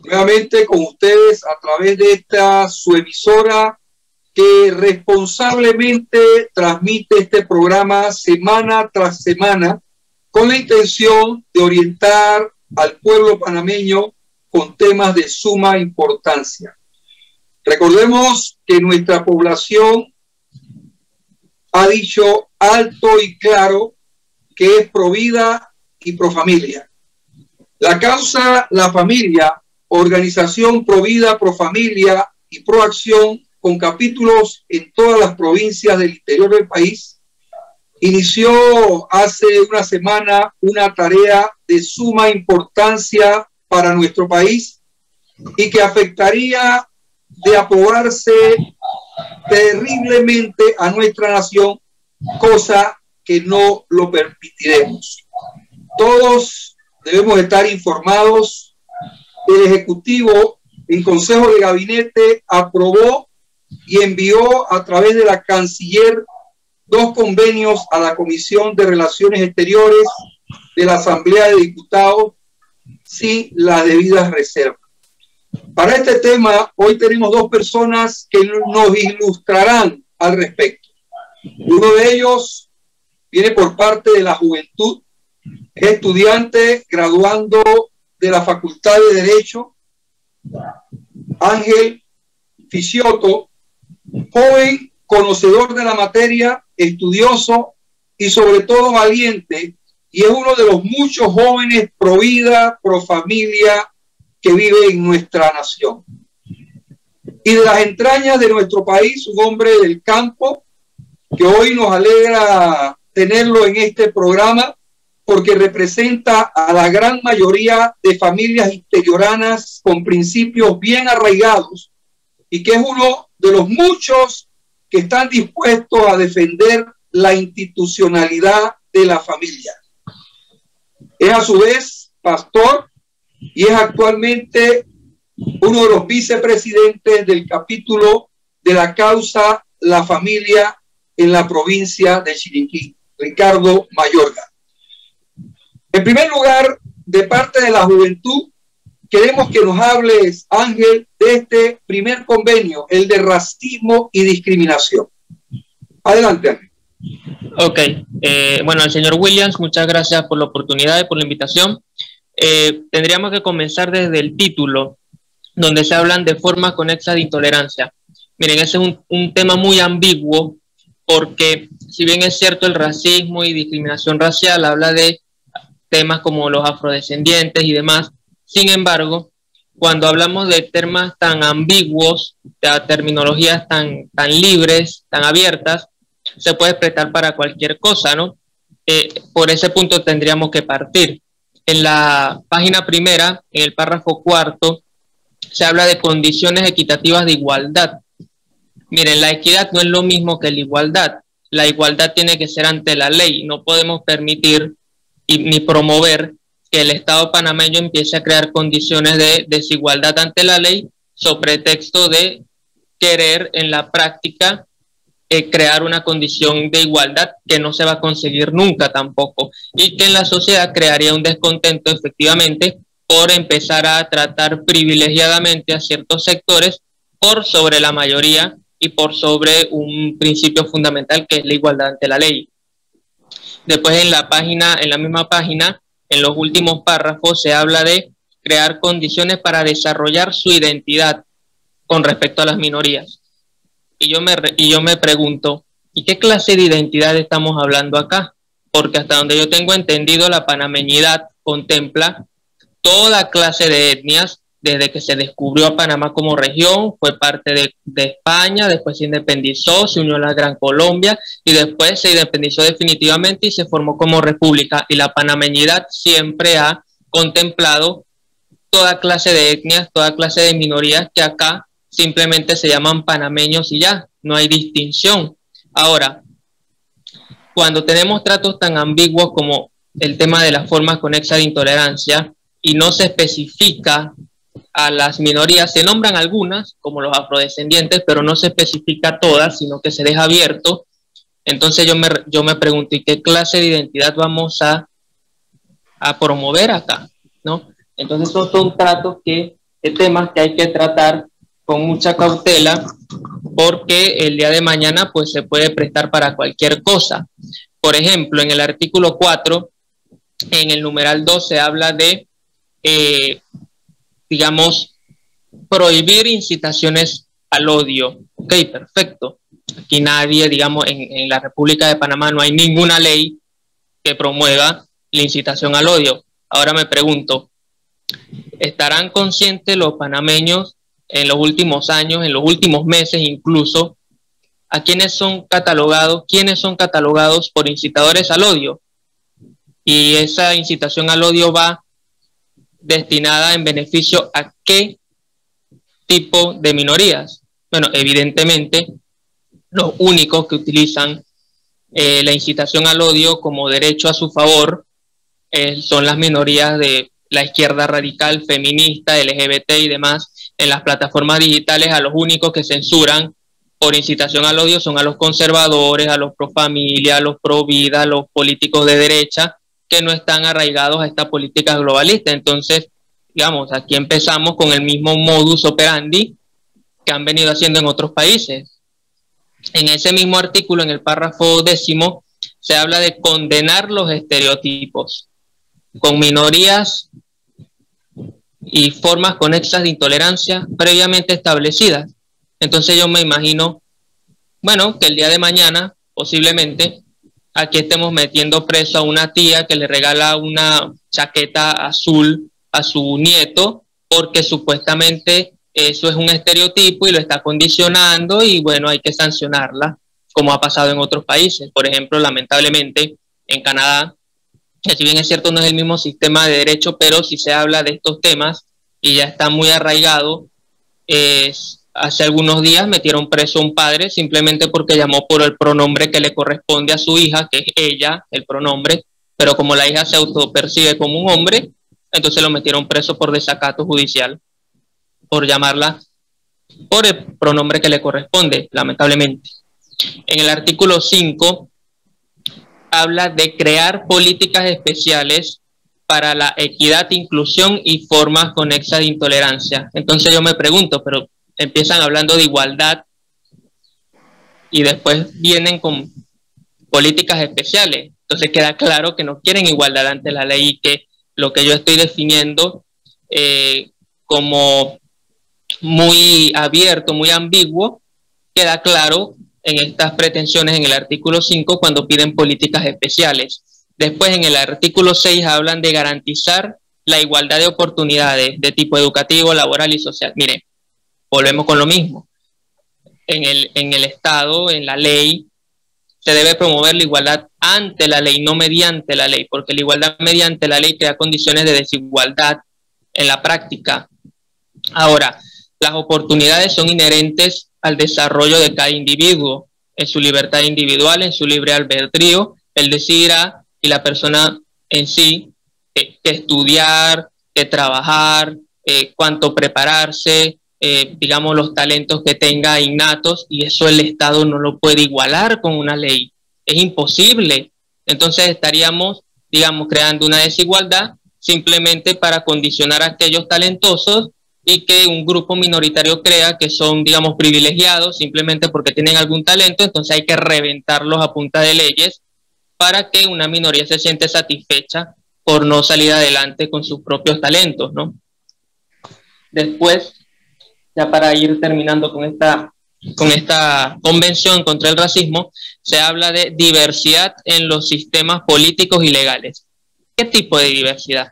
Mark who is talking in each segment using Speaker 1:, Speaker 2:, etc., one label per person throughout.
Speaker 1: nuevamente con ustedes a través de esta su emisora que responsablemente transmite este programa semana tras semana con la intención de orientar al pueblo panameño con temas de suma importancia. Recordemos que nuestra población ha dicho alto y claro que es pro vida y pro familia. La causa La Familia, organización pro vida, pro familia y pro acción con capítulos en todas las provincias del interior del país, inició hace una semana una tarea de suma importancia para nuestro país y que afectaría de aprobarse terriblemente a nuestra nación, cosa que no lo permitiremos. Todos debemos estar informados. El Ejecutivo en Consejo de Gabinete aprobó y envió a través de la Canciller 2 convenios a la Comisión de Relaciones Exteriores de la Asamblea de Diputados sin las debidas reservas. Para este tema, hoy tenemos 2 personas que nos ilustrarán al respecto. Uno de ellos viene por parte de la juventud, es estudiante graduando de la Facultad de Derecho, Ángel Ficioto, joven conocedor de la materia, estudioso y sobre todo valiente, y es uno de los muchos jóvenes pro vida, pro familia que vive en nuestra nación. Y de las entrañas de nuestro país, un hombre del campo, que hoy nos alegra tenerlo en este programa, porque representa a la gran mayoría de familias interioranas con principios bien arraigados y que es uno de los muchos que están dispuestos a defender la institucionalidad de la familia. Es a su vez pastor y es actualmente uno de los vicepresidentes del capítulo de la causa La Familia en la provincia de Chiriquí, Ricardo Mayorga. En primer lugar, de parte de la juventud, queremos que nos hables, Ángel, de este primer convenio, el de racismo y discriminación. Adelante, Ángel.
Speaker 2: Ok. Bueno, al señor Williams, muchas gracias por la oportunidad y por la invitación. Tendríamos que comenzar desde el título, donde se hablan de formas conexas de intolerancia. Miren, ese es un tema muy ambiguo, porque si bien es cierto el racismo y discriminación racial habla de temas como los afrodescendientes y demás, sin embargo, cuando hablamos de temas tan ambiguos, de terminologías tan libres, tan abiertas, se puede prestar para cualquier cosa, ¿no? Por ese punto tendríamos que partir. En la página primera, en el párrafo 4, se habla de condiciones equitativas de igualdad. Miren, la equidad no es lo mismo que la igualdad. La igualdad tiene que ser ante la ley. No podemos permitir ni promover que el Estado panameño empiece a crear condiciones de desigualdad ante la ley sobre pretexto de querer en la práctica crear una condición de igualdad que no se va a conseguir nunca tampoco, y que en la sociedad crearía un descontento efectivamente por empezar a tratar privilegiadamente a ciertos sectores por sobre la mayoría y por sobre un principio fundamental que es la igualdad ante la ley. Después en la misma página, en los últimos párrafos, se habla de crear condiciones para desarrollar su identidad con respecto a las minorías. Y yo me pregunto, ¿y qué clase de identidad estamos hablando acá? Porque hasta donde yo tengo entendido, la panameñidad contempla toda clase de etnias. Desde que se descubrió a Panamá como región, fue parte de España, después se independizó, se unió a la Gran Colombia y después se independizó definitivamente y se formó como república. Y la panameñidad siempre ha contemplado toda clase de etnias, toda clase de minorías que acá simplemente se llaman panameños y ya, no hay distinción. Ahora, cuando tenemos tratos tan ambiguos como el tema de las formas conexas de intolerancia y no se especifica a las minorías, se nombran algunas, como los afrodescendientes, pero no se especifica todas, sino que se deja abierto. Entonces yo me pregunto, ¿y qué clase de identidad vamos a promover acá? ¿No? Entonces estos son tratos que temas que hay que tratar con mucha cautela, porque el día de mañana pues se puede prestar para cualquier cosa. Por ejemplo, en el artículo 4, en el numeral 2 se habla de, digamos, prohibir incitaciones al odio. Ok, perfecto. Aquí nadie, digamos, en la República de Panamá no hay ninguna ley que promueva la incitación al odio. Ahora me pregunto, ¿estarán conscientes los panameños en los últimos años, en los últimos meses incluso, a quiénes son catalogados por incitadores al odio? Y esa incitación al odio va destinada en beneficio a qué tipo de minorías. Bueno, evidentemente, los únicos que utilizan la incitación al odio como derecho a su favor son las minorías de la izquierda radical, feminista, LGBT y demás. En las plataformas digitales, a los únicos que censuran por incitación al odio son a los conservadores, a los pro familia, a los pro vida, a los políticos de derecha que no están arraigados a esta política globalista. Entonces, digamos, aquí empezamos con el mismo modus operandi que han venido haciendo en otros países. En ese mismo artículo, en el párrafo 10, se habla de condenar los estereotipos con minorías y formas conexas de intolerancia previamente establecidas. Entonces yo me imagino, bueno, que el día de mañana, posiblemente, aquí estemos metiendo preso a una tía que le regala una chaqueta azul a su nieto, porque supuestamente eso es un estereotipo y lo está condicionando, y bueno, hay que sancionarla, como ha pasado en otros países. Por ejemplo, lamentablemente, en Canadá, que si bien es cierto no es el mismo sistema de derecho, pero si se habla de estos temas y ya está muy arraigado. Hace algunos días metieron preso a un padre simplemente porque llamó por el pronombre que le corresponde a su hija, que es ella, el pronombre, pero como la hija se autopercibe como un hombre, entonces lo metieron preso por desacato judicial, por llamarla por el pronombre que le corresponde, lamentablemente. En el artículo 5 habla de crear políticas especiales para la equidad, inclusión y formas conexas de intolerancia. Entonces yo me pregunto, pero empiezan hablando de igualdad y después vienen con políticas especiales. Entonces queda claro que no quieren igualdad ante la ley, y que lo que yo estoy definiendo como muy abierto, muy ambiguo, queda claro en estas pretensiones en el artículo 5 cuando piden políticas especiales. Después en el artículo 6 hablan de garantizar la igualdad de oportunidades de tipo educativo, laboral y social. Mire, volvemos con lo mismo. En el Estado, en la ley, se debe promover la igualdad ante la ley, no mediante la ley, porque la igualdad mediante la ley crea condiciones de desigualdad en la práctica. Ahora, las oportunidades son inherentes al desarrollo de cada individuo, en su libertad individual, en su libre albedrío. Él decidirá, y la persona en sí, que estudiar, que trabajar, cuánto prepararse, digamos, los talentos que tenga innatos, y eso el Estado no lo puede igualar con una ley. Es imposible. Entonces estaríamos, digamos, creando una desigualdad simplemente para condicionar a aquellos talentosos y que un grupo minoritario crea que son, digamos, privilegiados simplemente porque tienen algún talento. Entonces hay que reventarlos a punta de leyes para que una minoría se siente satisfecha por no salir adelante con sus propios talentos, ¿no? Después, ya para ir terminando con esta convención contra el racismo, se habla de diversidad en los sistemas políticos y legales. ¿Qué tipo de diversidad?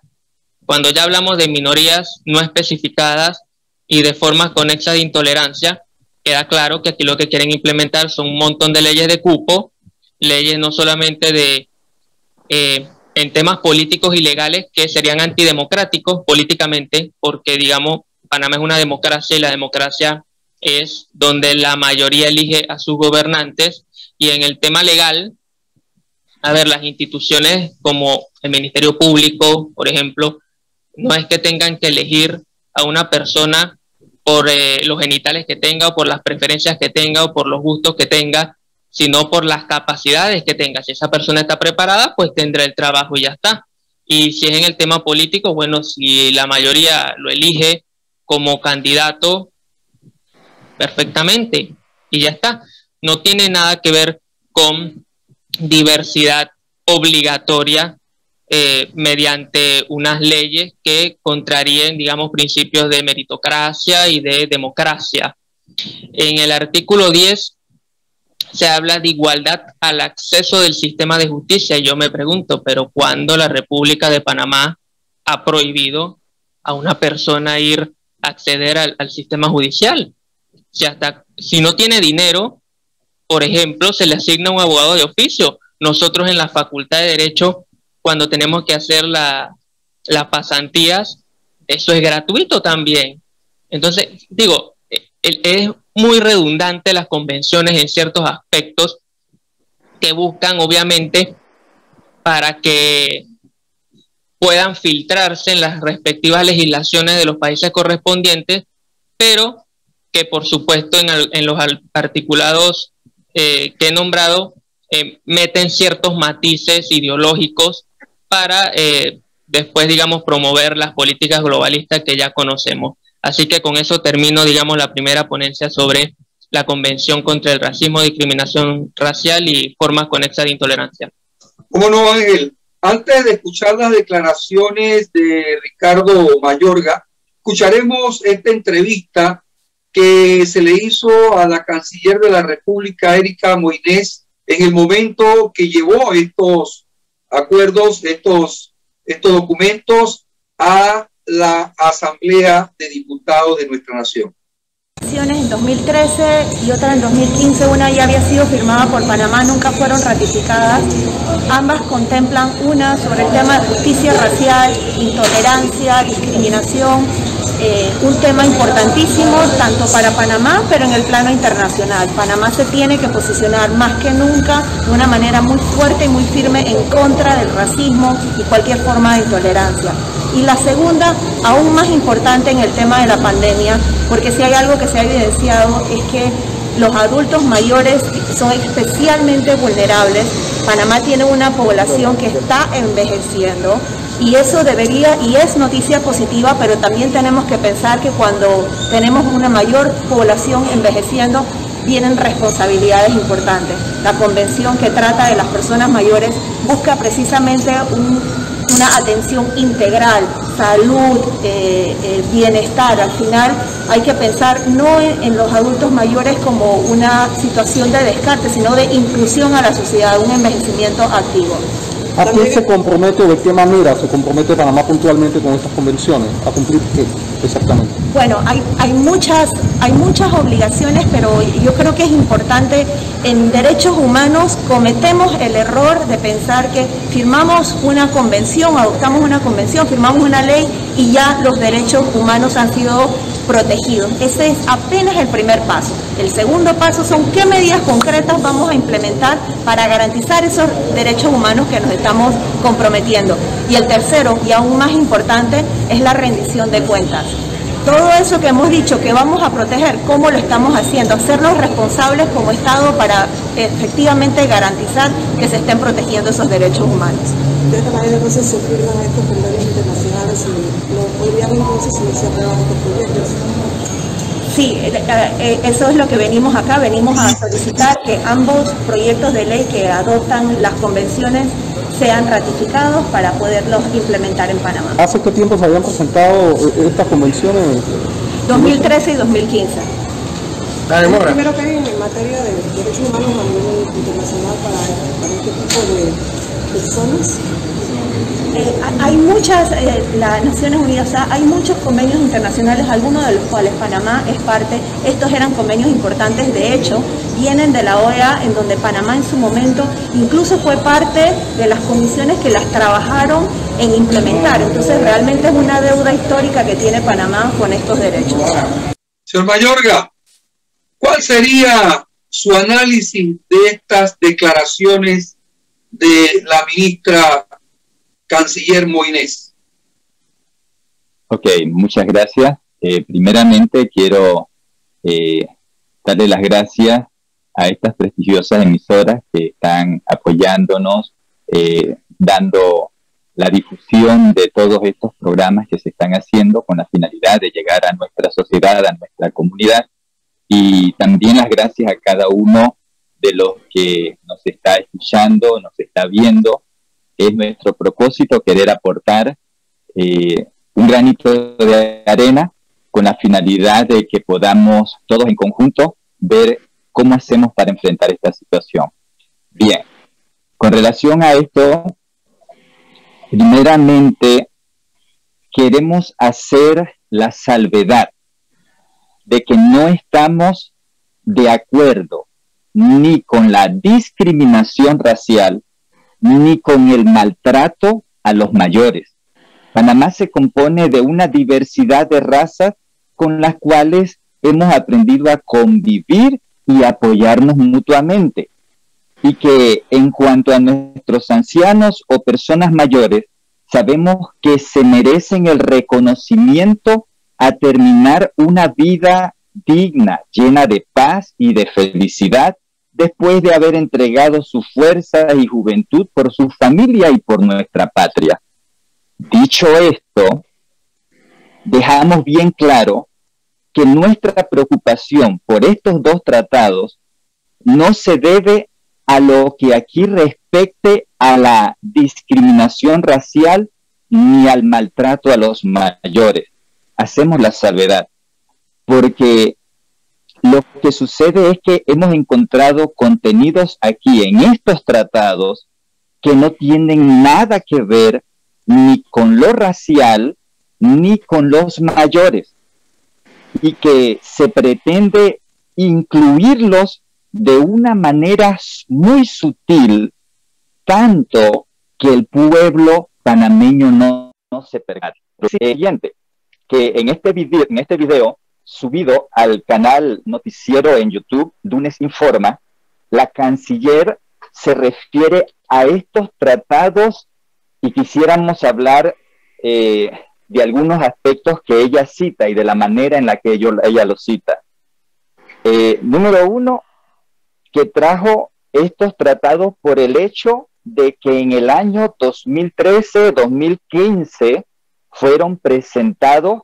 Speaker 2: Cuando ya hablamos de minorías no especificadas y de formas conexas de intolerancia, queda claro que aquí lo que quieren implementar son un montón de leyes de cupo, leyes no solamente en temas políticos y legales que serían antidemocráticos políticamente, porque, digamos, Panamá es una democracia y la democracia es donde la mayoría elige a sus gobernantes. Y en el tema legal, a ver, las instituciones como el Ministerio Público, por ejemplo, no es que tengan que elegir a una persona por los genitales que tenga, o por las preferencias que tenga, o por los gustos que tenga, sino por las capacidades que tenga. Si esa persona está preparada, pues tendrá el trabajo y ya está. Y si es en el tema político, bueno, si la mayoría lo elige como candidato perfectamente y ya está. No tiene nada que ver con diversidad obligatoria mediante unas leyes que contraríen, digamos, principios de meritocracia y de democracia. En el artículo 10 se habla de igualdad al acceso del sistema de justicia. Y yo me pregunto, ¿pero cuándo la República de Panamá ha prohibido a una persona acceder al sistema judicial? Si no tiene dinero, por ejemplo, se le asigna un abogado de oficio. Nosotros en la Facultad de Derecho, cuando tenemos que hacer las pasantías, eso es gratuito también. Entonces, digo, es muy redundante las convenciones en ciertos aspectos que buscan, obviamente, para que puedan filtrarse en las respectivas legislaciones de los países correspondientes, pero que, por supuesto, en los articulados que he nombrado, meten ciertos matices ideológicos para después, digamos, promover las políticas globalistas que ya conocemos. Así que con eso termino, digamos, la primera ponencia sobre la Convención contra el Racismo, Discriminación Racial y Formas Conexas de Intolerancia.
Speaker 1: ¿Cómo no, Ángel? Antes de escuchar las declaraciones de Ricardo Mayorga, escucharemos esta entrevista que se le hizo a la canciller de la República, Erika Moines, en el momento que llevó estos acuerdos, estos documentos a la Asamblea de Diputados de nuestra nación.
Speaker 3: En 2013 y otra en 2015, una ya había sido firmada por Panamá, nunca fueron ratificadas. Ambas contemplan una sobre el tema de justicia racial, intolerancia, discriminación, un tema importantísimo tanto para Panamá, pero en el plano internacional. Panamá se tiene que posicionar más que nunca de una manera muy fuerte y muy firme en contra del racismo y cualquier forma de intolerancia. Y la segunda, aún más importante en el tema de la pandemia, porque si hay algo que se ha evidenciado es que los adultos mayores son especialmente vulnerables. Panamá tiene una población que está envejeciendo y eso debería, y es noticia positiva, pero también tenemos que pensar que cuando tenemos una mayor población envejeciendo, vienen responsabilidades importantes. La convención que trata de las personas mayores busca precisamente una atención integral, salud, bienestar. Al final hay que pensar no en los adultos mayores como una situación de descarte, sino de inclusión a la sociedad, un envejecimiento activo.
Speaker 4: ¿A quién se compromete o de qué manera se compromete Panamá puntualmente con estas convenciones? ¿A cumplir qué exactamente?
Speaker 3: Bueno, hay muchas obligaciones, pero yo creo que es importante. En derechos humanos cometemos el error de pensar que firmamos una convención, adoptamos una convención, firmamos una ley y ya los derechos humanos han sido protegidos. Ese es apenas el primer paso. El segundo paso son qué medidas concretas vamos a implementar para garantizar esos derechos humanos que nos estamos comprometiendo. Y el tercero, y aún más importante, es la rendición de cuentas. Todo eso que hemos dicho que vamos a proteger, ¿cómo lo estamos haciendo? Hacernos responsables como Estado para efectivamente garantizar que se estén protegiendo esos derechos humanos.
Speaker 5: De esta manera entonces se firman estos convenios internacionales y los podrían entonces iniciar estos proyectos.
Speaker 3: Sí, eso es lo que venimos acá, venimos a solicitar que ambos proyectos de ley que adoptan las convenciones sean ratificados para poderlos implementar en Panamá.
Speaker 4: ¿Hace qué tiempo se habían presentado estas convenciones?
Speaker 3: 2013 y 2015.
Speaker 5: Primero que hay en materia de derechos humanos a nivel internacional para este tipo de personas.
Speaker 3: Hay muchas, las Naciones Unidas, o sea, hay muchos convenios internacionales, algunos de los cuales Panamá es parte. Estos eran convenios importantes, de hecho, vienen de la OEA, en donde Panamá en su momento incluso fue parte de las comisiones que las trabajaron en implementar. Entonces realmente es una deuda histórica que tiene Panamá con estos derechos.
Speaker 1: Señor Mayorga, ¿cuál sería su análisis de estas declaraciones de la ministra canciller Moines?
Speaker 6: Ok, muchas gracias. Primeramente quiero darle las gracias a estas prestigiosas emisoras que están apoyándonos, dando la difusión de todos estos programas que se están haciendo con la finalidad de llegar a nuestra sociedad, a nuestra comunidad, y también las gracias a cada uno de los que nos está escuchando, nos está viendo. Es nuestro propósito querer aportar un granito de arena con la finalidad de que podamos todos en conjunto ver cómo hacemos para enfrentar esta situación. Bien, con relación a esto, primeramente queremos hacer la salvedad de que no estamos de acuerdo ni con la discriminación racial, ni con el maltrato a los mayores. Panamá se compone de una diversidad de razas con las cuales hemos aprendido a convivir y apoyarnos mutuamente. Y que en cuanto a nuestros ancianos o personas mayores, sabemos que se merecen el reconocimiento a terminar una vida digna, llena de paz y de felicidad, después de haber entregado su fuerza y juventud por su familia y por nuestra patria. Dicho esto, dejamos bien claro que nuestra preocupación por estos dos tratados no se debe a lo que aquí respecte a la discriminación racial ni al maltrato a los mayores. Hacemos la salvedad, porque lo que sucede es que hemos encontrado contenidos aquí en estos tratados que no tienen nada que ver ni con lo racial ni con los mayores, y que se pretende incluirlos de una manera muy sutil, tanto que el pueblo panameño no se percata. Lo siguiente, que en este video subido al canal noticiero en YouTube, Dunes Informa, la canciller se refiere a estos tratados y quisiéramos hablar de algunos aspectos que ella cita y de la manera en la que ella los cita. Número uno, que trajo estos tratados por el hecho de que en el año 2013-2015 fueron presentados,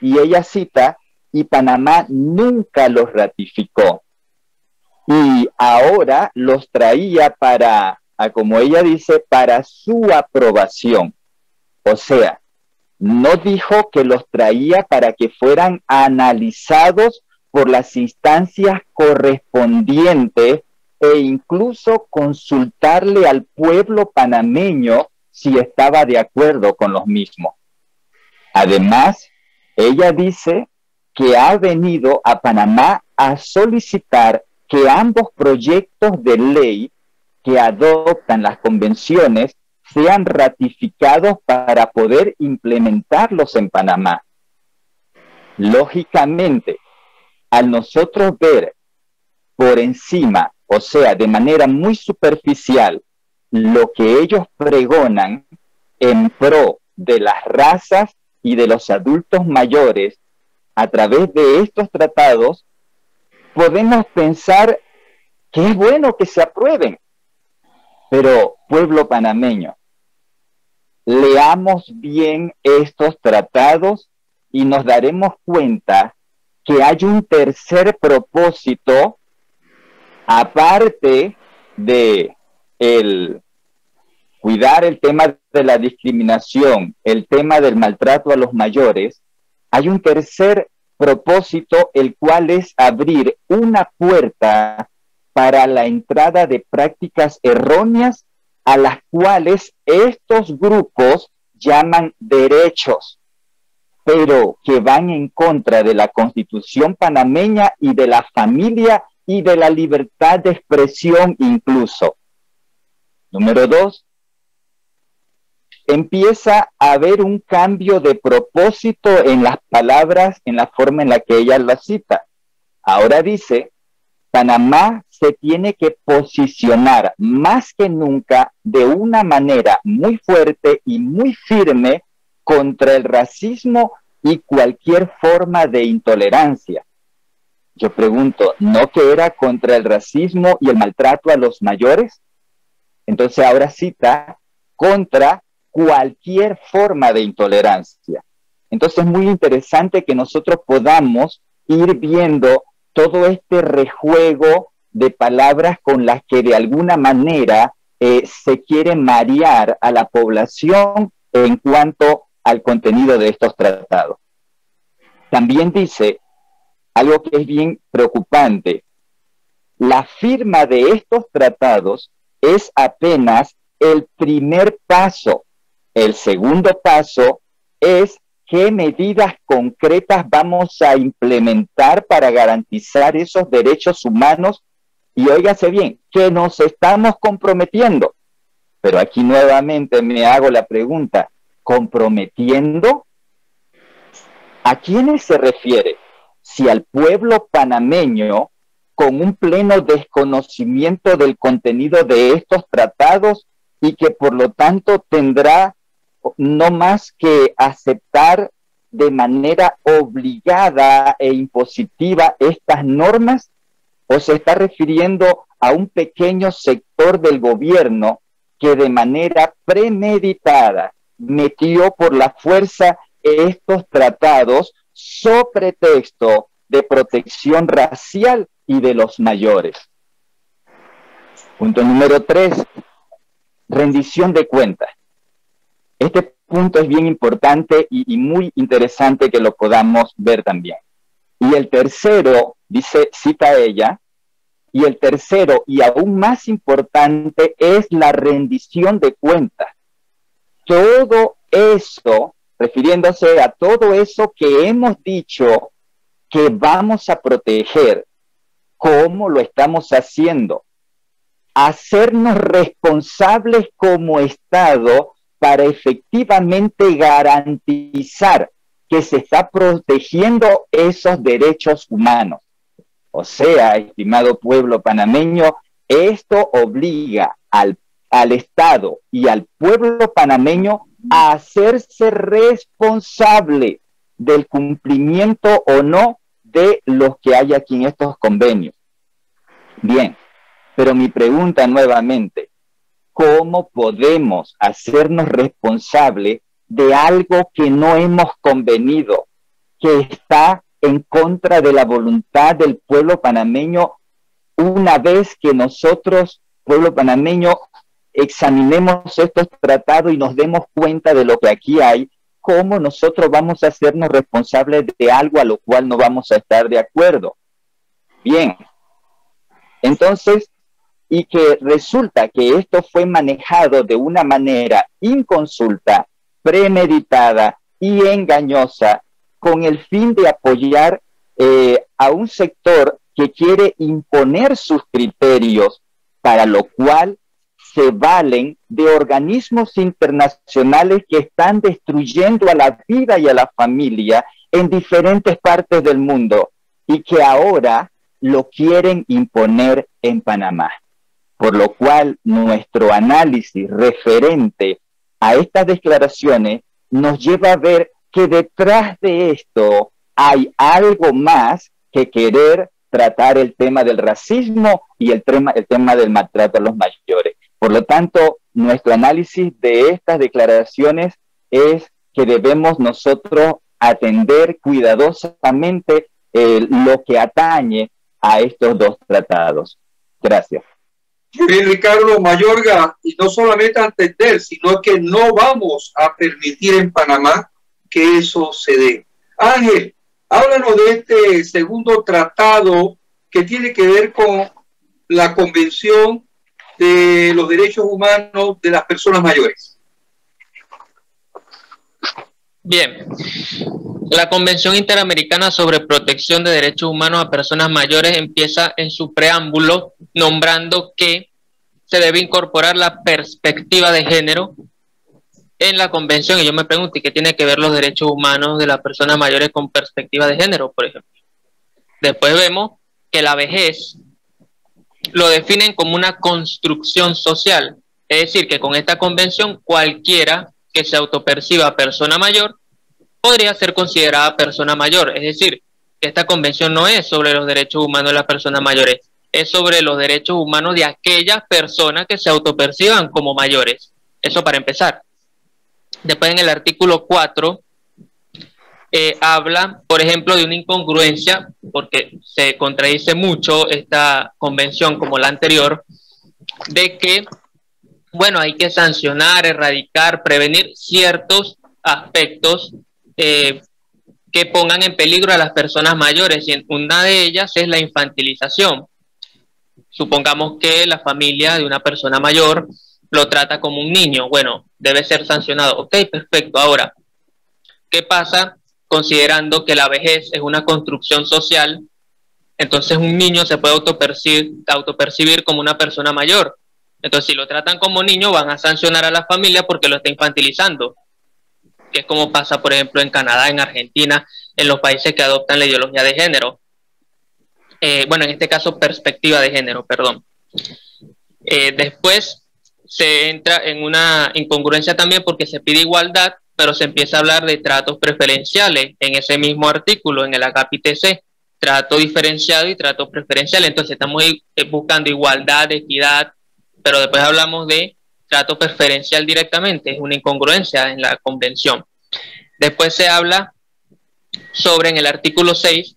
Speaker 6: y ella cita, y Panamá nunca los ratificó. Y ahora los traía para, como ella dice, para su aprobación. O sea, no dijo que los traía para que fueran analizados por las instancias correspondientes e incluso consultarle al pueblo panameño si estaba de acuerdo con los mismos. Además, ella dice que ha venido a Panamá a solicitar que ambos proyectos de ley que adoptan las convenciones sean ratificados para poder implementarlos en Panamá. Lógicamente, al nosotros ver por encima, o sea, de manera muy superficial, lo que ellos pregonan en pro de las razas y de los adultos mayores a través de estos tratados, podemos pensar que es bueno que se aprueben. Pero, pueblo panameño, leamos bien estos tratados y nos daremos cuenta que hay un tercer propósito, aparte de cuidar el tema de la discriminación, el tema del maltrato a los mayores. Hay un tercer propósito, el cual es abrir una puerta para la entrada de prácticas erróneas a las cuales estos grupos llaman derechos, pero que van en contra de la Constitución panameña y de la familia y de la libertad de expresión incluso. Número 2, empieza a haber un cambio de propósito en las palabras, en la forma en la que ella la cita. Ahora dice, Panamá se tiene que posicionar más que nunca de una manera muy fuerte y muy firme contra el racismo y cualquier forma de intolerancia. Yo pregunto, ¿no que era contra el racismo y el maltrato a los mayores? Entonces ahora cita contra cualquier forma de intolerancia. Entonces es muy interesante que nosotros podamos ir viendo todo este rejuego de palabras con las que de alguna manera se quiere marear a la población en cuanto al contenido de estos tratados. También dice algo que es bien preocupante: la firma de estos tratados es apenas el primer paso. El segundo paso es qué medidas concretas vamos a implementar para garantizar esos derechos humanos. Y óigase bien, que nos estamos comprometiendo. Pero aquí nuevamente me hago la pregunta, ¿comprometiendo? ¿A quiénes se refiere? Si al pueblo panameño, con un pleno desconocimiento del contenido de estos tratados y que por lo tanto tendrá no más que aceptar de manera obligada e impositiva estas normas, o se está refiriendo a un pequeño sector del gobierno que de manera premeditada metió por la fuerza estos tratados so pretexto de protección racial y de los mayores? Punto número 3, rendición de cuentas. Este punto es bien importante y muy interesante que lo podamos ver también. Y el tercero, dice, cita ella, y el tercero y aún más importante es la rendición de cuentas. Todo eso, refiriéndose a todo eso que hemos dicho que vamos a proteger, ¿cómo lo estamos haciendo? Hacernos responsables como Estado para efectivamente garantizar que se está protegiendo esos derechos humanos. O sea, estimado pueblo panameño, esto obliga al Estado y al pueblo panameño a hacerse responsable del cumplimiento o no de los que hay aquí en estos convenios. Bien, pero mi pregunta nuevamente, ¿cómo podemos hacernos responsables de algo que no hemos convenido, que está en contra de la voluntad del pueblo panameño, una vez que nosotros, pueblo panameño, examinemos estos tratados y nos demos cuenta de lo que aquí hay? ¿Cómo nosotros vamos a hacernos responsables de algo a lo cual no vamos a estar de acuerdo? Bien, entonces, y que resulta que esto fue manejado de una manera inconsulta, premeditada y engañosa, con el fin de apoyar a un sector que quiere imponer sus criterios, para lo cual se valen de organismos internacionales que están destruyendo a la vida y a la familia en diferentes partes del mundo y que ahora lo quieren imponer en Panamá. Por lo cual nuestro análisis referente a estas declaraciones nos lleva a ver que detrás de esto hay algo más que querer tratar el tema del racismo y el tema del maltrato a los mayores. Por lo tanto, nuestro análisis de estas declaraciones es que debemos nosotros atender cuidadosamente lo que atañe a estos dos tratados. Gracias.
Speaker 1: Ricardo Mayorga, y no solamente atender, sino que no vamos a permitir en Panamá que eso se dé. Ángel, háblanos de este segundo tratado que tiene que ver con la Convención de los Derechos Humanos de las Personas Mayores.
Speaker 2: Bien, la Convención Interamericana sobre Protección de Derechos Humanos a Personas Mayores empieza en su preámbulo nombrando que se debe incorporar la perspectiva de género en la convención. Y yo me pregunto, ¿y qué tiene que ver los derechos humanos de las personas mayores con perspectiva de género, por ejemplo? Después vemos que la vejez lo definen como una construcción social, es decir, que con esta convención cualquiera que se autoperciba persona mayor podría ser considerada persona mayor. Es decir, que esta convención no es sobre los derechos humanos de las personas mayores, es sobre los derechos humanos de aquellas personas que se autoperciban como mayores. Eso para empezar. Después en el artículo 4 habla, por ejemplo, de una incongruencia, porque se contradice mucho esta convención como la anterior, de que, bueno, hay que sancionar, erradicar, prevenir ciertos aspectos que pongan en peligro a las personas mayores, y una de ellas es la infantilización. Supongamos que la familia de una persona mayor lo trata como un niño, bueno, debe ser sancionado. Ok, perfecto. Ahora, ¿qué pasa considerando que la vejez es una construcción social? Entonces un niño se puede autopercibir como una persona mayor. Entonces si lo tratan como niño, van a sancionar a la familia porque lo está infantilizando, que es como pasa, por ejemplo, en Canadá, en Argentina, en los países que adoptan la ideología de género. Bueno, en este caso, perspectiva de género, perdón. Después se entra en una incongruencia también porque se pide igualdad, pero se empieza a hablar de tratos preferenciales en ese mismo artículo, en el acápite C, trato diferenciado y trato preferencial. Entonces estamos buscando igualdad, equidad, pero después hablamos de trato preferencial directamente, es una incongruencia en la convención. Después se habla sobre, en el artículo 6,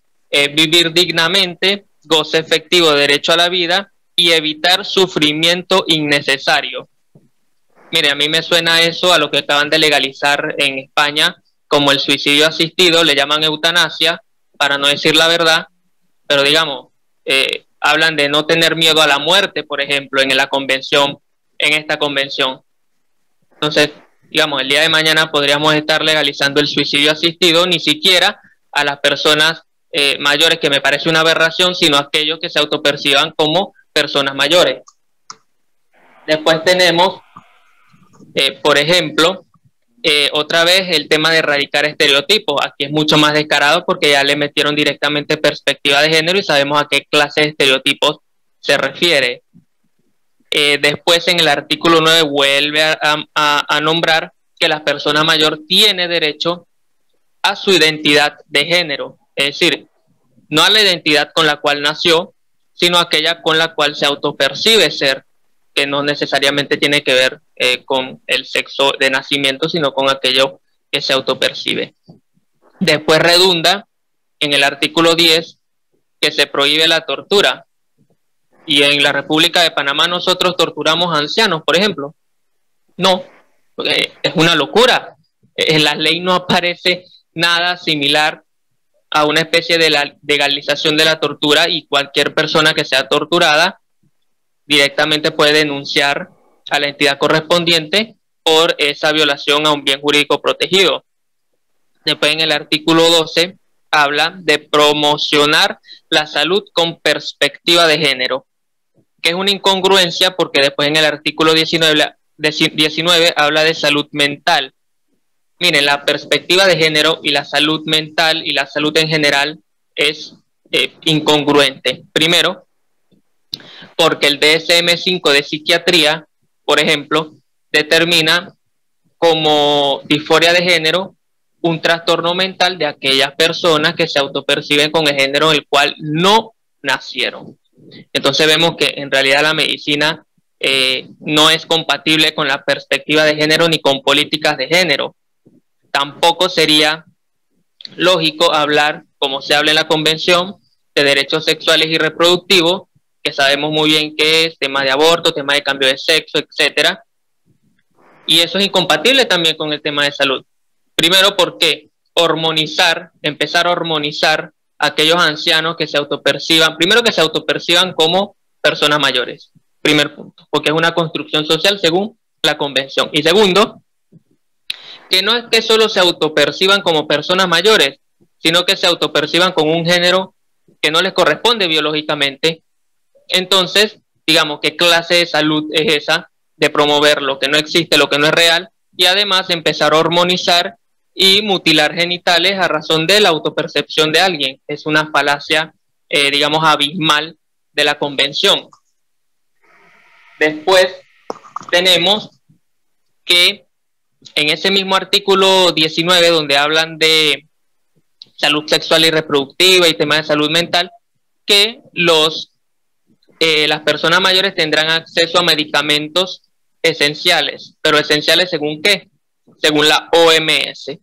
Speaker 2: vivir dignamente, goce efectivo de derecho a la vida y evitar sufrimiento innecesario. Mire, a mí me suena eso a lo que acaban de legalizar en España como el suicidio asistido, le llaman eutanasia, para no decir la verdad, pero digamos, hablan de no tener miedo a la muerte, por ejemplo, en la convención, en esta convención. Entonces, digamos, el día de mañana podríamos estar legalizando el suicidio asistido, ni siquiera a las personas mayores, que me parece una aberración, sino a aquellos que se autoperciban como personas mayores. Después tenemos, por ejemplo, otra vez el tema de erradicar estereotipos. Aquí es mucho más descarado porque ya le metieron directamente perspectiva de género y sabemos a qué clase de estereotipos se refiere. Después en el artículo 9 vuelve a nombrar que la persona mayor tiene derecho a su identidad de género, es decir, no a la identidad con la cual nació, sino aquella con la cual se autopercibe ser, que no necesariamente tiene que ver con el sexo de nacimiento, sino con aquello que se autopercibe. Después redunda en el artículo 10 que se prohíbe la tortura. Y en la República de Panamá nosotros torturamos a ancianos, por ejemplo. No, es una locura. En la ley no aparece nada similar a una especie de la legalización de la tortura, y cualquier persona que sea torturada directamente puede denunciar a la entidad correspondiente por esa violación a un bien jurídico protegido. Después en el artículo 12 habla de promocionar la salud con perspectiva de género, que es una incongruencia porque después en el artículo 19 habla de salud mental. Miren, la perspectiva de género y la salud mental y la salud en general es incongruente. Primero, porque el DSM-5 de psiquiatría, por ejemplo, determina como disforia de género un trastorno mental de aquellas personas que se autoperciben con el género en el cual no nacieron. Entonces vemos que en realidad la medicina no es compatible con la perspectiva de género ni con políticas de género. Tampoco sería lógico hablar, como se habla en la Convención, de derechos sexuales y reproductivos, que sabemos muy bien que es tema de aborto, tema de cambio de sexo, etcétera. Y eso es incompatible también con el tema de salud. Primero, porque empezar a hormonizar a aquellos ancianos que se autoperciban, primero que se autoperciban como personas mayores, primer punto, porque es una construcción social según la Convención. Y segundo, que no es que solo se autoperciban como personas mayores, sino que se autoperciban con un género que no les corresponde biológicamente. Entonces, digamos, ¿qué clase de salud es esa de promover lo que no existe, lo que no es real, y además empezar a hormonizar y mutilar genitales a razón de la autopercepción de alguien? Es una falacia, digamos, abismal de la Convención. Después tenemos que en ese mismo artículo 19, donde hablan de salud sexual y reproductiva y temas de salud mental, que las personas mayores tendrán acceso a medicamentos esenciales, pero esenciales según qué, según la OMS.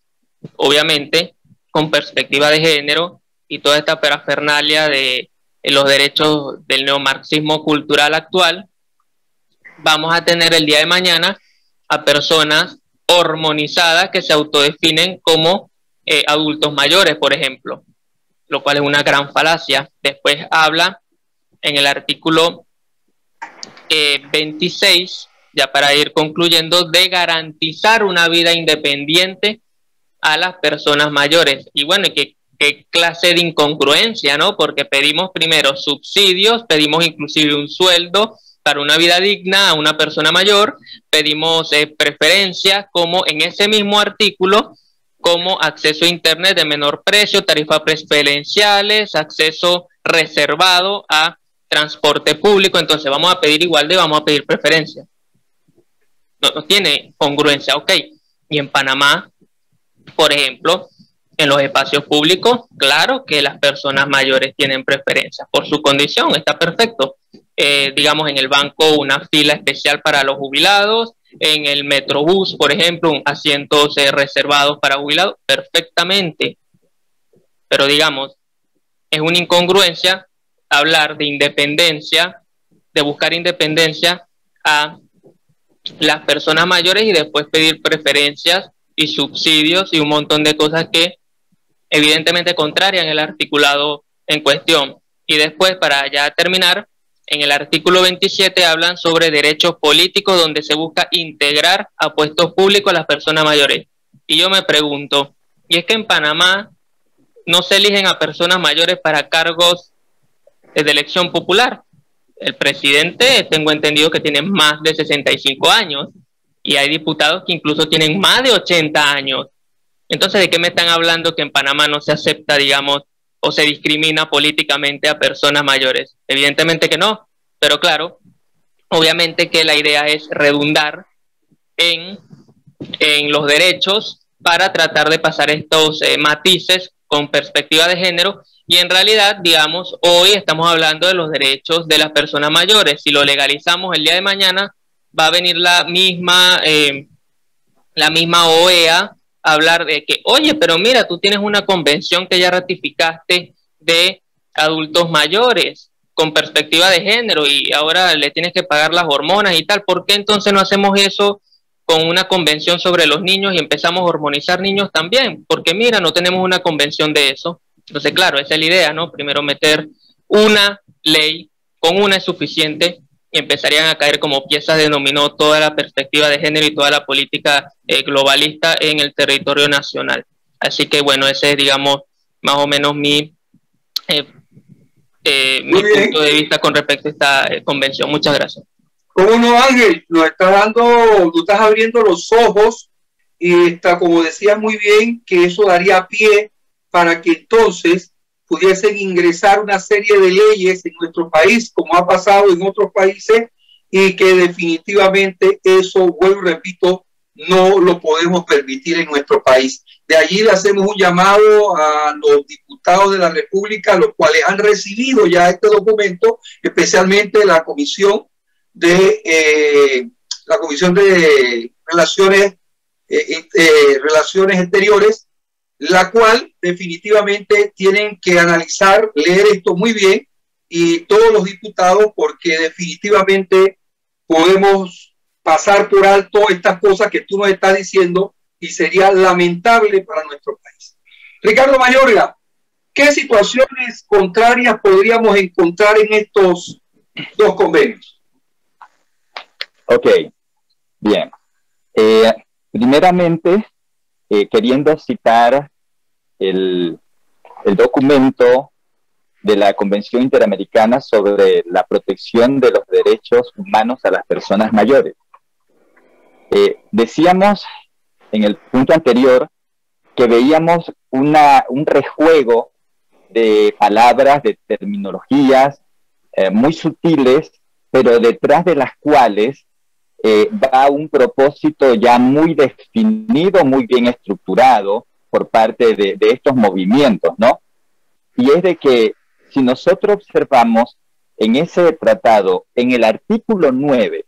Speaker 2: Obviamente, con perspectiva de género y toda esta parafernalia de los derechos del neomarxismo cultural actual, vamos a tener el día de mañana a personas hormonizadas que se autodefinen como adultos mayores, por ejemplo, lo cual es una gran falacia. Después habla en el artículo 26, ya para ir concluyendo, de garantizar una vida independiente a las personas mayores. Y bueno, ¿qué clase de incongruencia, no? Porque pedimos primero subsidios, pedimos inclusive un sueldo para una vida digna a una persona mayor, pedimos preferencias como en ese mismo artículo, como acceso a internet de menor precio, tarifas preferenciales, acceso reservado a transporte público. Entonces vamos a pedir igualdad, vamos a pedir preferencia. No tiene congruencia, ok. Y en Panamá, por ejemplo, en los espacios públicos, claro que las personas mayores tienen preferencias por su condición, está perfecto. Digamos, en el banco una fila especial para los jubilados, en el Metrobús, por ejemplo, asientos reservados para jubilados, perfectamente. Pero digamos, es una incongruencia hablar de independencia, de buscar independencia a las personas mayores y después pedir preferencias y subsidios y un montón de cosas que evidentemente contrarian el articulado en cuestión. Y después, para ya terminar, en el artículo 27 hablan sobre derechos políticos, donde se busca integrar a puestos públicos a las personas mayores. Y yo me pregunto, ¿y es que en Panamá no se eligen a personas mayores para cargos de elección popular? El presidente, tengo entendido que tiene más de 65 años, y hay diputados que incluso tienen más de 80 años. Entonces, ¿de qué me están hablando que en Panamá no se acepta, digamos, o se discrimina políticamente a personas mayores? Evidentemente que no, pero claro, obviamente que la idea es redundar en los derechos para tratar de pasar estos matices con perspectiva de género, y en realidad, digamos, hoy estamos hablando de los derechos de las personas mayores. Si lo legalizamos el día de mañana, va a venir la misma OEA a hablar de que, oye, pero mira, tú tienes una convención que ya ratificaste de adultos mayores con perspectiva de género y ahora le tienes que pagar las hormonas y tal. ¿Por qué entonces no hacemos eso con una convención sobre los niños y empezamos a hormonizar niños también? Porque mira, no tenemos una convención de eso. Entonces, claro, esa es la idea, ¿no? Primero meter una ley, con una es suficiente, y empezarían a caer como piezas de dominó toda la perspectiva de género y toda la política globalista en el territorio nacional. Así que, bueno, ese es, digamos, más o menos mi punto de vista con respecto a esta convención. Muchas gracias.
Speaker 1: ¿Cómo no, Ángel? Nos estás abriendo los ojos y está, como decías muy bien, que eso daría pie para que entonces pudiesen ingresar una serie de leyes en nuestro país, como ha pasado en otros países, y que definitivamente eso, vuelvo y repito, no lo podemos permitir en nuestro país. De allí le hacemos un llamado a los diputados de la República, los cuales han recibido ya este documento, especialmente la Comisión de Relaciones Exteriores, la cual definitivamente tienen que analizar, leer esto muy bien, y todos los diputados, porque definitivamente podemos pasar por alto estas cosas que tú nos estás diciendo y sería lamentable para nuestro país. Ricardo Mayorga, ¿qué situaciones contrarias podríamos encontrar en estos dos convenios?
Speaker 6: Ok, bien. Primeramente, queriendo citar el documento de la Convención Interamericana sobre la protección de los derechos humanos a las personas mayores. Decíamos en el punto anterior que veíamos un rejuego de palabras, de terminologías muy sutiles, pero detrás de las cuales va un propósito ya muy definido, muy bien estructurado por parte de estos movimientos, ¿no? Y es de que si nosotros observamos en ese tratado, en el artículo 9,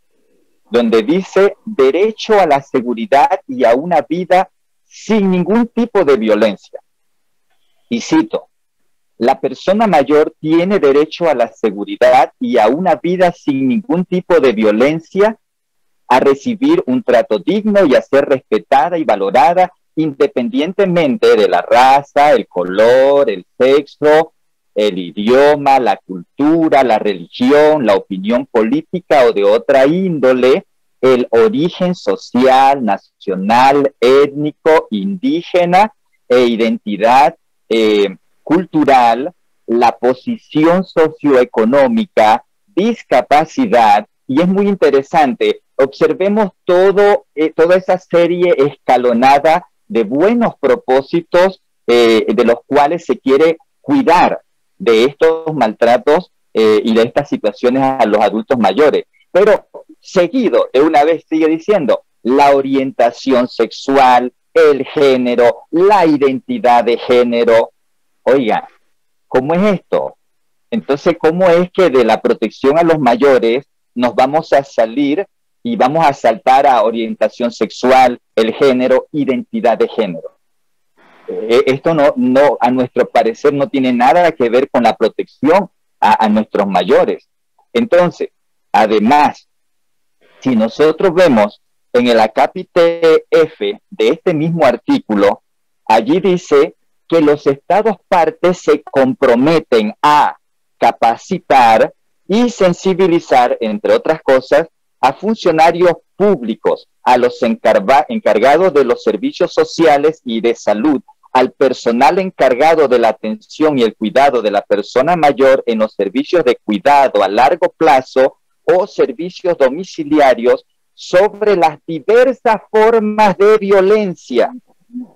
Speaker 6: donde dice derecho a la seguridad y a una vida sin ningún tipo de violencia. Y cito, la persona mayor tiene derecho a la seguridad y a una vida sin ningún tipo de violencia, a recibir un trato digno y a ser respetada y valorada independientemente de la raza, el color, el sexo, el idioma, la cultura, la religión, la opinión política o de otra índole, el origen social, nacional, étnico, indígena e identidad cultural, la posición socioeconómica, discapacidad, y es muy interesante. Observemos toda esa serie escalonada de buenos propósitos de los cuales se quiere cuidar de estos maltratos y de estas situaciones a los adultos mayores. Pero seguido, de una vez sigue diciendo, la orientación sexual, el género, la identidad de género. Oiga, ¿cómo es esto? Entonces, ¿cómo es que de la protección a los mayores nos vamos a salir y vamos a saltar a orientación sexual, el género, identidad de género? Esto no, a nuestro parecer, no tiene nada que ver con la protección a nuestros mayores. Entonces, además, si nosotros vemos en el acápite F de este mismo artículo, allí dice que los estados partes se comprometen a capacitar y sensibilizar, entre otras cosas, a funcionarios públicos, a los encargados de los servicios sociales y de salud, al personal encargado de la atención y el cuidado de la persona mayor en los servicios de cuidado a largo plazo o servicios domiciliarios sobre las diversas formas de violencia,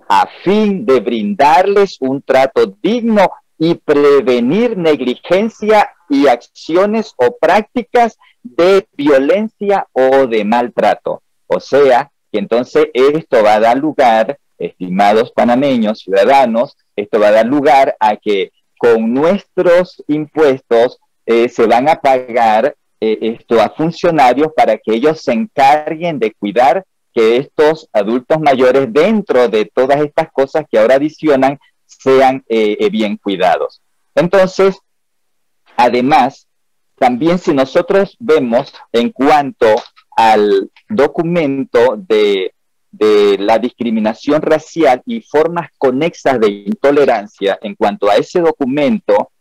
Speaker 6: a fin de brindarles un trato digno y prevenir negligencia y acciones o prácticas de violencia o de maltrato. O sea, que entonces esto va a dar lugar, estimados panameños, ciudadanos, esto va a dar lugar a que con nuestros impuestos se van a pagar esto a funcionarios para que ellos se encarguen de cuidar que estos adultos mayores, dentro de todas estas cosas que ahora adicionan, sean bien cuidados. Entonces, además, también si nosotros vemos en cuanto al documento de la discriminación racial y formas conexas de intolerancia, en cuanto a ese documento,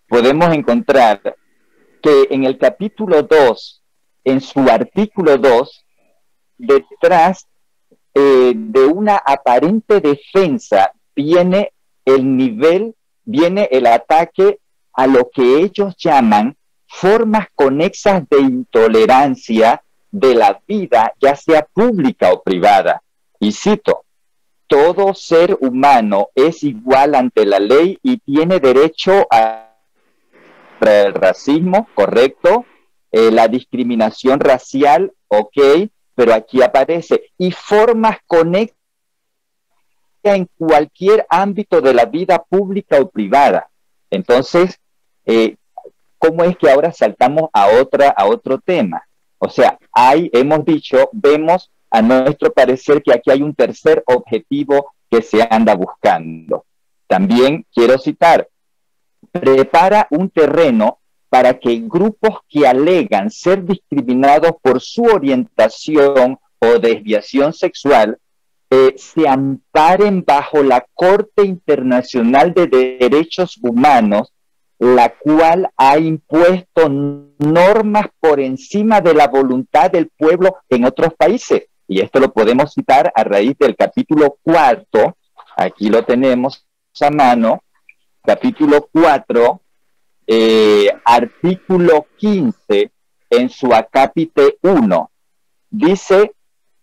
Speaker 6: podemos encontrar que en el capítulo 2, en su artículo 2, detrás de una aparente defensa viene el ataque a lo que ellos llaman formas conexas de intolerancia de la vida, ya sea pública o privada. Y cito, todo ser humano es igual ante la ley y tiene derecho el racismo, correcto, la discriminación racial, ok, pero aquí aparece, y formas conexas en cualquier ámbito de la vida pública o privada. Entonces, ¿cómo es que ahora saltamos a otro tema? O sea, vemos a nuestro parecer que aquí hay un tercer objetivo que se anda buscando. También quiero citar, prepara un terreno para que grupos que alegan ser discriminados por su orientación o desviación sexual se amparen bajo la Corte Internacional de Derechos Humanos, la cual ha impuesto normas por encima de la voluntad del pueblo en otros países. Y esto lo podemos citar a raíz del capítulo 4, aquí lo tenemos a mano, capítulo 4, artículo 15, en su acápite 1. Dice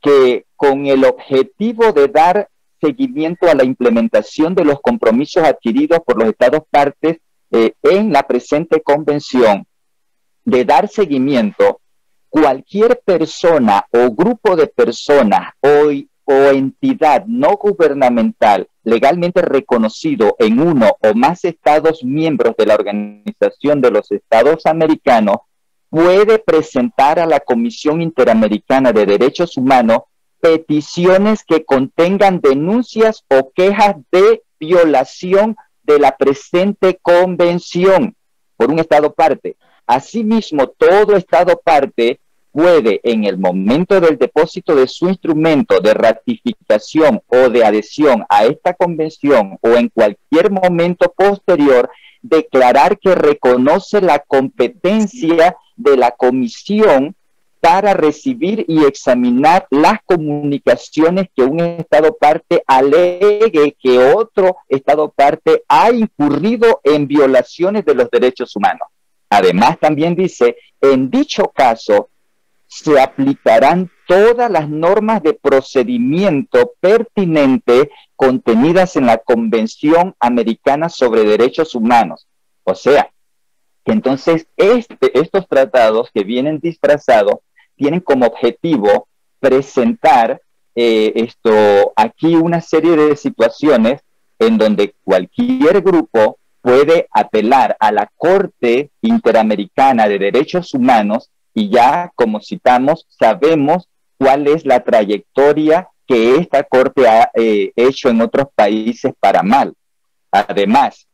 Speaker 6: que con el objetivo de dar seguimiento a la implementación de los compromisos adquiridos por los Estados partes en la presente convención, de dar seguimiento, cualquier persona o grupo de personas o entidad no gubernamental legalmente reconocido en uno o más Estados miembros de la Organización de los Estados Americanos puede presentar a la Comisión Interamericana de Derechos Humanos peticiones que contengan denuncias o quejas de violación de la presente convención por un Estado parte. Asimismo, todo Estado parte puede, en el momento del depósito de su instrumento de ratificación o de adhesión a esta convención o en cualquier momento posterior, declarar que reconoce la competencia de la Comisión para recibir y examinar las comunicaciones que un Estado parte alegue que otro Estado parte ha incurrido en violaciones de los derechos humanos. Además, también dice, en dicho caso, se aplicarán todas las normas de procedimiento pertinente contenidas en la Convención Americana sobre Derechos Humanos. O sea, que entonces estos tratados que vienen disfrazados tienen como objetivo presentar aquí una serie de situaciones en donde cualquier grupo puede apelar a la Corte Interamericana de Derechos Humanos y ya, como citamos, sabemos cuál es la trayectoria que esta Corte ha hecho en otros países para mal. Además,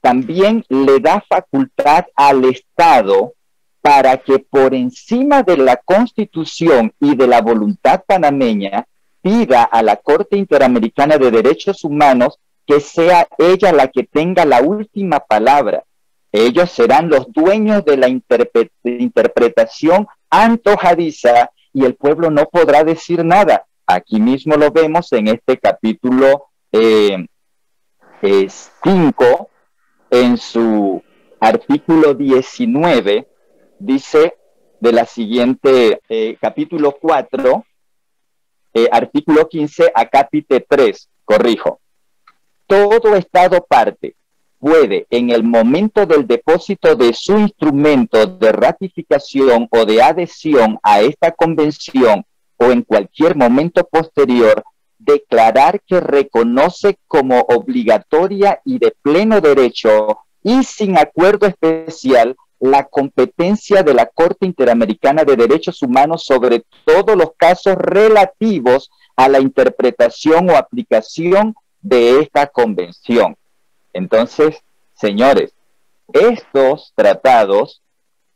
Speaker 6: también le da facultad al Estado para que por encima de la Constitución y de la voluntad panameña pida a la Corte Interamericana de Derechos Humanos que sea ella la que tenga la última palabra. Ellos serán los dueños de la interpretación antojadiza y el pueblo no podrá decir nada. Aquí mismo lo vemos en este capítulo 5, en su artículo 19, dice de la siguiente, capítulo 4, artículo 15 a capítulo 3, corrijo. Todo Estado parte puede, en el momento del depósito de su instrumento de ratificación o de adhesión a esta convención o en cualquier momento posterior, declarar que reconoce como obligatoria y de pleno derecho y sin acuerdo especial la competencia de la Corte Interamericana de Derechos Humanos sobre todos los casos relativos a la interpretación o aplicación de esta convención. Entonces, señores, estos tratados,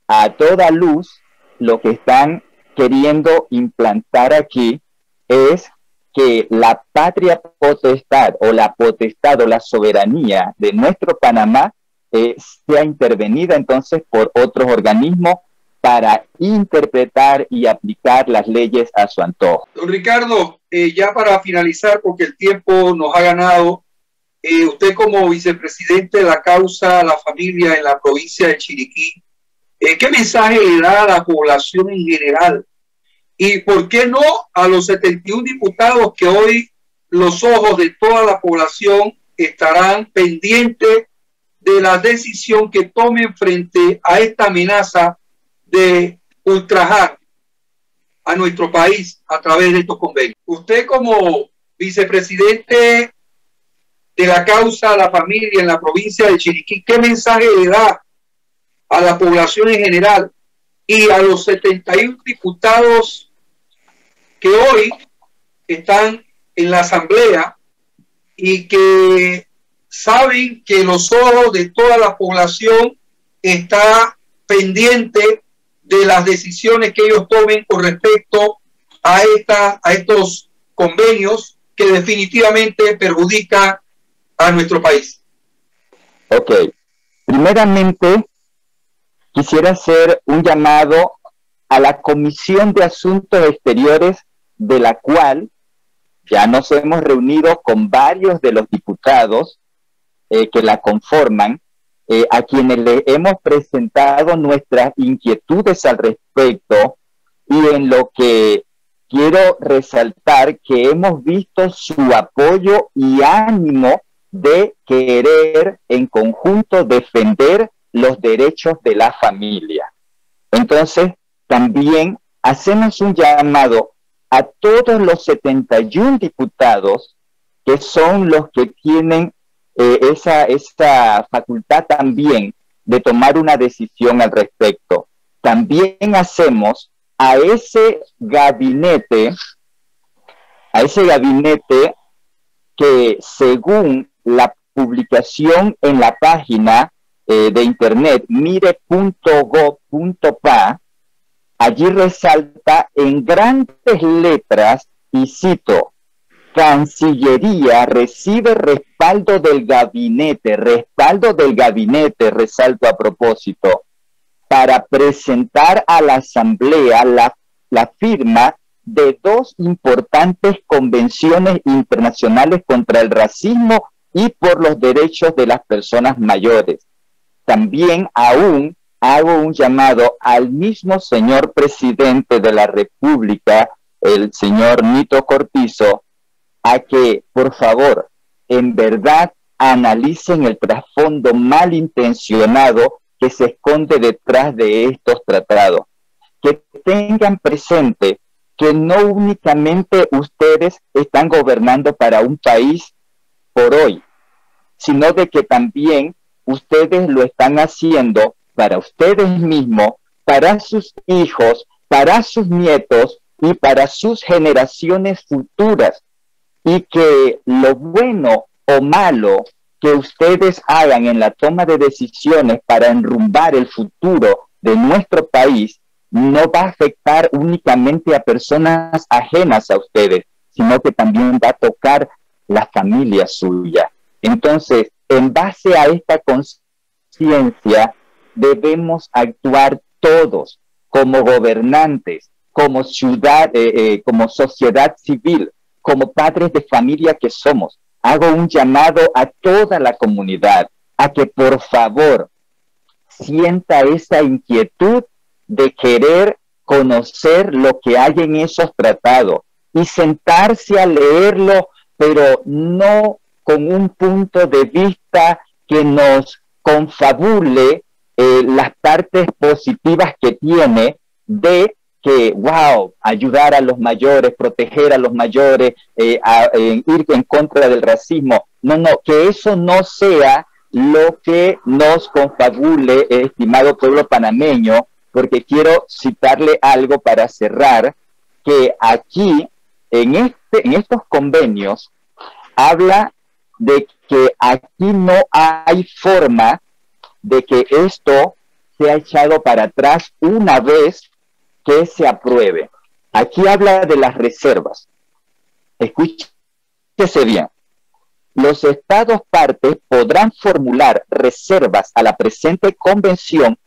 Speaker 6: a toda luz, lo que están queriendo implantar aquí es que la patria potestad o la potestad o la soberanía de nuestro Panamá sea intervenida entonces por otros organismos para interpretar y aplicar las leyes a su antojo.
Speaker 1: Don Ricardo, ya para finalizar, porque el tiempo nos ha ganado, usted como vicepresidente de la causa La Familia en la provincia de Chiriquí, ¿qué mensaje le da a la población en general? ¿Y por qué no a los 71 diputados que hoy los ojos de toda la población estarán pendientes de la decisión que tomen frente a esta amenaza de ultrajar a nuestro país a través de estos convenios? Usted como vicepresidente de la causa La Familia en la provincia de Chiriquí, ¿qué mensaje le da a la población en general y a los 71 diputados que hoy están en la asamblea y que saben que los ojos de toda la población está pendiente de las decisiones que ellos tomen con respecto a estos convenios que definitivamente perjudican a nuestro país?
Speaker 6: Ok, primeramente quisiera hacer un llamado a la Comisión de Asuntos Exteriores, de la cual ya nos hemos reunido con varios de los diputados que la conforman, a quienes le hemos presentado nuestras inquietudes al respecto, y en lo que quiero resaltar que hemos visto su apoyo y ánimo de querer en conjunto defender los derechos de la familia. Entonces, también hacemos un llamado a todos los 71 diputados que son los que tienen esa facultad también de tomar una decisión al respecto. también hacemos a ese gabinete que según la publicación en la página de internet mire.gov.pa, allí resalta en grandes letras, y cito: Cancillería recibe respaldo del gabinete, resalto a propósito, para presentar a la Asamblea la firma de 2 importantes convenciones internacionales contra el racismo y por los derechos de las personas mayores. También aún hago un llamado al mismo señor presidente de la República, el señor Nito Cortizo, a que, por favor, en verdad analicen el trasfondo malintencionado que se esconde detrás de estos tratados. Que tengan presente que no únicamente ustedes están gobernando para un país por hoy, sino de que también ustedes lo están haciendo para ustedes mismos, para sus hijos, para sus nietos y para sus generaciones futuras. Y que lo bueno o malo que ustedes hagan en la toma de decisiones para enrumbar el futuro de nuestro país no va a afectar únicamente a personas ajenas a ustedes, sino que también va a tocar la familia suya. Entonces, en base a esta conciencia, debemos actuar todos como gobernantes, como como sociedad civil, como padres de familia que somos. Hago un llamado a toda la comunidad a que por favor sienta esa inquietud de querer conocer lo que hay en esos tratados y sentarse a leerlo, pero no con un punto de vista que nos confabule las partes positivas que tiene de que, wow, ayudar a los mayores, proteger a los mayores, ir en contra del racismo. No, que eso no sea lo que nos confabule, estimado pueblo panameño, porque quiero citarle algo para cerrar, que aquí, en estos convenios, habla de que aquí no hay forma de que esto sea echado para atrás una vez que se apruebe. Aquí habla de las reservas. Escúchese bien. Los estados partes podrán formular reservas a la presente convención,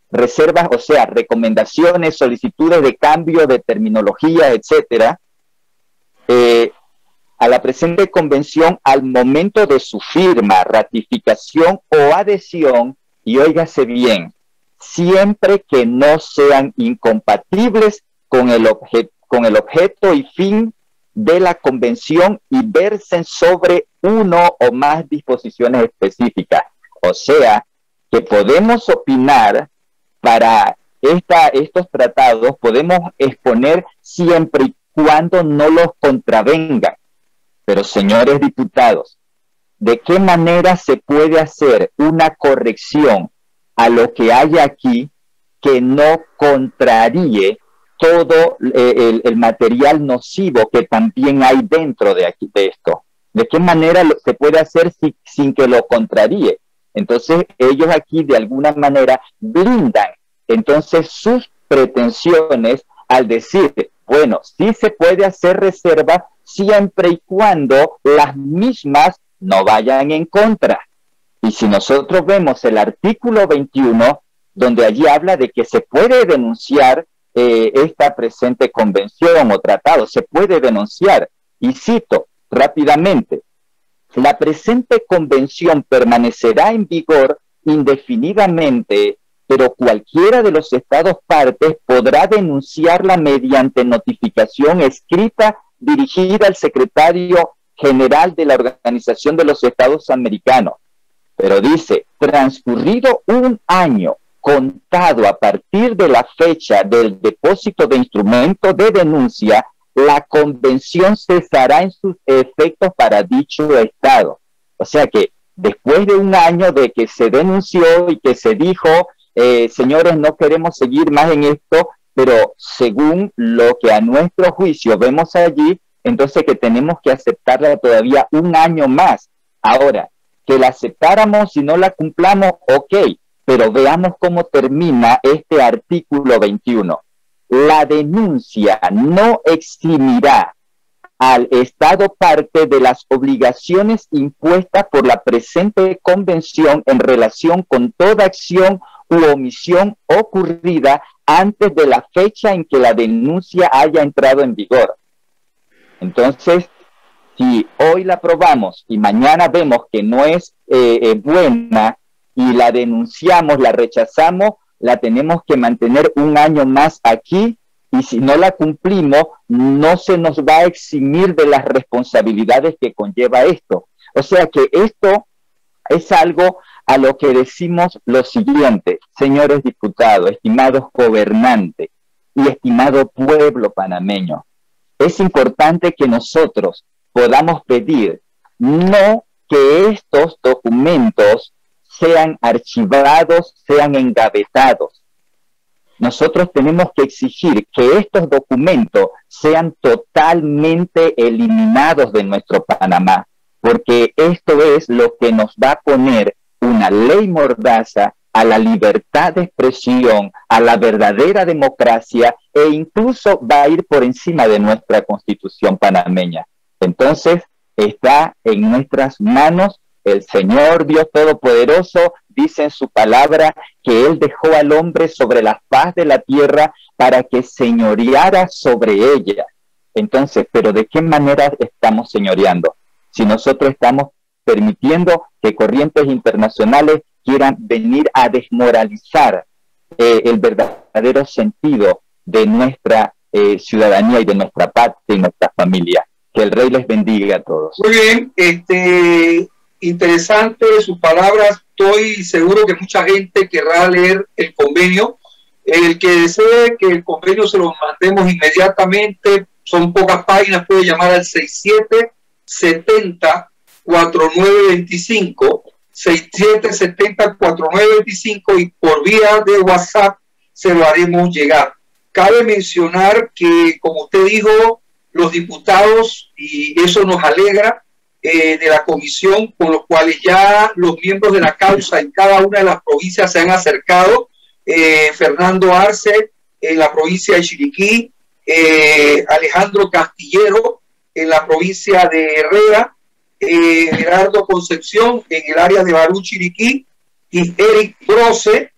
Speaker 6: reservas, o sea, recomendaciones, solicitudes de cambio de terminología, etcétera, a la presente convención al momento de su firma, ratificación o adhesión, y óigase bien, siempre que no sean incompatibles con el objeto y fin de la convención y versen sobre uno o más disposiciones específicas. O sea, que podemos opinar para estos tratados, podemos exponer siempre y cuando no los contravengan. Pero, señores diputados, ¿de qué manera se puede hacer una corrección a lo que hay aquí que no contraríe todo el material nocivo que también hay dentro de esto? ¿De qué manera se puede hacer sin que lo contraríe? Entonces, ellos aquí de alguna manera blindan entonces sus pretensiones al decir, bueno, sí se puede hacer reserva siempre y cuando las mismas no vayan en contra. Y si nosotros vemos el artículo 21, donde allí habla de que se puede denunciar esta presente convención o tratado, se puede denunciar. Y cito rápidamente, la presente convención permanecerá en vigor indefinidamente, pero cualquiera de los estados partes podrá denunciarla mediante notificación escrita dirigida al secretario general de la Organización de los Estados Americanos. Pero dice, transcurrido un año contado a partir de la fecha del depósito de instrumento de denuncia, la convención cesará en sus efectos para dicho estado. O sea que después de un año de que se denunció y que se dijo señores, no queremos seguir más en esto, pero según lo que a nuestro juicio vemos allí, entonces que tenemos que aceptarla todavía un año más. Ahora, que la aceptáramos y no la cumplamos, ok, pero veamos cómo termina este artículo 21. La denuncia no eximirá al Estado parte de las obligaciones impuestas por la presente convención en relación con toda acción u omisión ocurrida antes de la fecha en que la denuncia haya entrado en vigor. Entonces, si hoy la aprobamos y mañana vemos que no es buena y la denunciamos, la rechazamos, la tenemos que mantener un año más aquí, y si no la cumplimos, no se nos va a eximir de las responsabilidades que conlleva esto. O sea que esto es algo a lo que decimos lo siguiente, señores diputados, estimados gobernantes y estimado pueblo panameño. Es importante que nosotros podamos pedir no que estos documentos sean archivados, sean engavetados. Nosotros tenemos que exigir que estos documentos sean totalmente eliminados de nuestro Panamá, porque esto es lo que nos va a poner una ley mordaza a la libertad de expresión, a la verdadera democracia, e incluso va a ir por encima de nuestra Constitución panameña. Entonces, está en nuestras manos. El Señor Dios Todopoderoso dice en su palabra que Él dejó al hombre sobre la faz de la tierra para que señoreara sobre ella. Entonces, ¿pero de qué manera estamos señoreando? Si nosotros estamos permitiendo que corrientes internacionales quieran venir a desmoralizar el verdadero sentido de nuestra ciudadanía y de nuestra patria y nuestra familia. Que el Rey les bendiga a todos.
Speaker 1: Muy bien, interesante sus palabras. Estoy seguro que mucha gente querrá leer el convenio. El que desee que el convenio se lo mandemos inmediatamente, son pocas páginas, puede llamar al 6770-4925, 6770-4925, y por vía de WhatsApp se lo haremos llegar. Cabe mencionar que, como usted dijo, los diputados, y eso nos alegra, de la comisión, con los cuales ya los miembros de la causa en cada una de las provincias se han acercado. Fernando Arce en la provincia de Chiriquí, Alejandro Castillero en la provincia de Herrera, Gerardo Concepción en el área de Barú, Chiriquí, y Eric Brose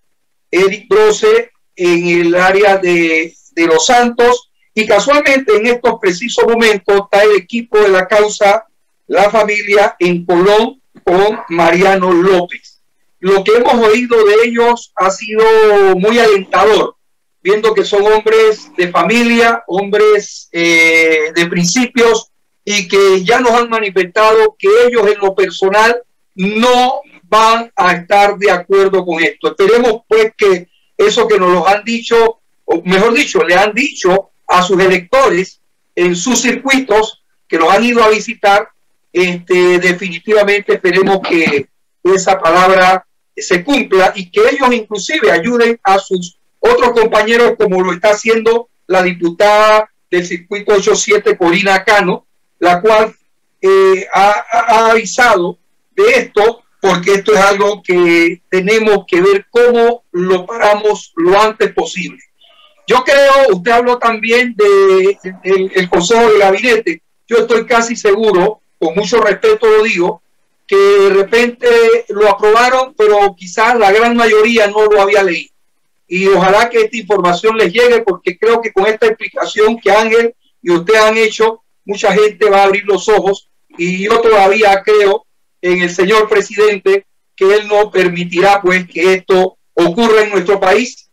Speaker 1: en el área de Los Santos. Y casualmente en estos precisos momentos está el equipo de la causa La Familia en Colón con Mariano López. Lo que hemos oído de ellos ha sido muy alentador, viendo que son hombres de familia, hombres de principios, y que ya nos han manifestado que ellos en lo personal no van a estar de acuerdo con esto. Esperemos pues que eso que nos lo han dicho, o mejor dicho, le han dicho a sus electores en sus circuitos que los han ido a visitar, definitivamente esperemos que esa palabra se cumpla y que ellos inclusive ayuden a sus otros compañeros, como lo está haciendo la diputada del circuito 87, Corina Cano, la cual ha avisado de esto, porque esto es algo que tenemos que ver cómo lo paramos lo antes posible. Yo creo, usted habló también del Consejo de Gabinete. Yo estoy casi seguro, con mucho respeto lo digo, que de repente lo aprobaron, pero quizás la gran mayoría no lo había leído. Y ojalá que esta información les llegue, porque creo que con esta explicación que Ángel y usted han hecho, mucha gente va a abrir los ojos, y yo todavía creo en el señor presidente que él no permitirá pues que esto ocurra en nuestro país,